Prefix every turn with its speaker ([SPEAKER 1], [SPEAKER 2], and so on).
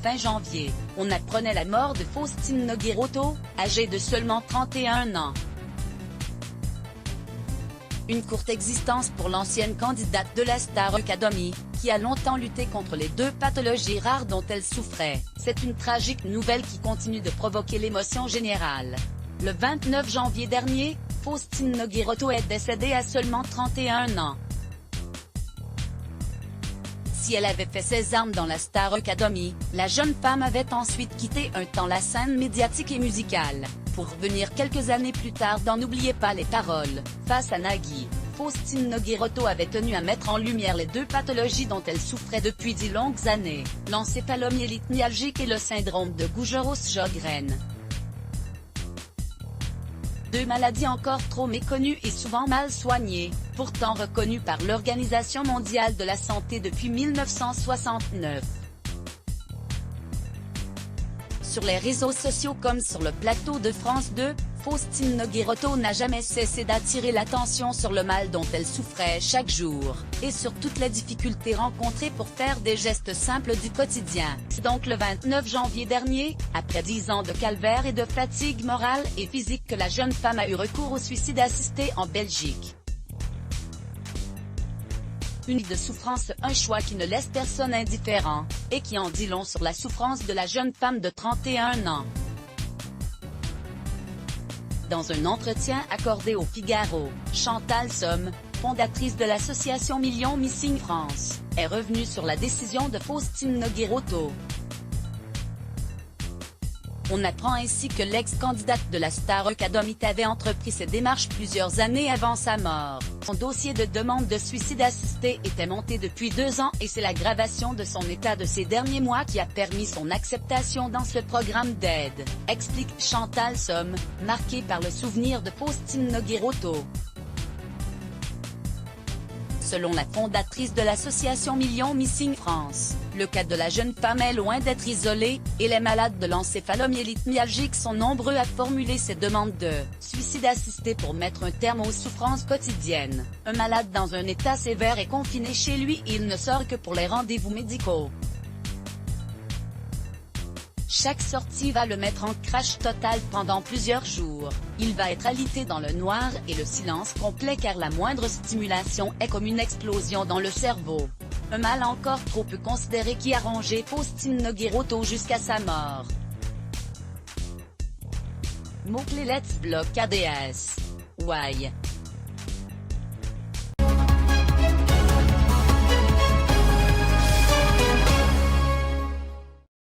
[SPEAKER 1] 20 janvier, on apprenait la mort de Faustine Nogueirotto, âgée de seulement 31 ans. Une courte existence pour l'ancienne candidate de la Star Academy, qui a longtemps lutté contre les 2 pathologies rares dont elle souffrait. C'est une tragique nouvelle qui continue de provoquer l'émotion générale. Le 29 janvier dernier, Faustine Nogueirotto est décédée à seulement 31 ans. Si elle avait fait ses armes dans la Star Academy, la jeune femme avait ensuite quitté un temps la scène médiatique et musicale, pour revenir quelques années plus tard dans N'oubliez pas les paroles, face à Nagui. Faustine Nogueirotto avait tenu à mettre en lumière les 2 pathologies dont elle souffrait depuis 10 longues années, l'encéphalomyélite myalgique et le syndrome de Gujeros-Sjogren. 2 maladies encore trop méconnues et souvent mal soignées, pourtant reconnues par l'Organisation mondiale de la santé depuis 1969. Sur les réseaux sociaux comme sur le plateau de France 2, Faustine Nogueirotto n'a jamais cessé d'attirer l'attention sur le mal dont elle souffrait chaque jour, et sur toutes les difficultés rencontrées pour faire des gestes simples du quotidien. C'est donc le 29 janvier dernier, après 10 ans de calvaire et de fatigue morale et physique que la jeune femme a eu recours au suicide assisté en Belgique. Une vie de souffrance, un choix qui ne laisse personne indifférent, et qui en dit long sur la souffrance de la jeune femme de 31 ans. Dans un entretien accordé au Figaro, Chantal Somme, fondatrice de l'association Millions Missing France, est revenue sur la décision de Faustine Nogueirotto. On apprend ainsi que l'ex-candidate de la Star Academy avait entrepris ses démarches plusieurs années avant sa mort. Son dossier de demande de suicide assisté était monté depuis 2 ans et c'est l'aggravation de son état de ces derniers mois qui a permis son acceptation dans ce programme d'aide, explique Chantal Somme, marquée par le souvenir de Faustine Nogueirotto. Selon la fondatrice de l'association Millions Missing France, le cas de la jeune femme est loin d'être isolé, et les malades de l'encéphalomyélite myalgique sont nombreux à formuler ces demandes de suicide assisté pour mettre un terme aux souffrances quotidiennes. Un malade dans un état sévère est confiné chez lui et il ne sort que pour les rendez-vous médicaux. Chaque sortie va le mettre en crash total pendant plusieurs jours. Il va être alité dans le noir et le silence complet car la moindre stimulation est comme une explosion dans le cerveau. Un mal encore trop peu considéré qui a rongé Faustine Nogueirotto jusqu'à sa mort. Mot-clé Let's Block ADS. Why?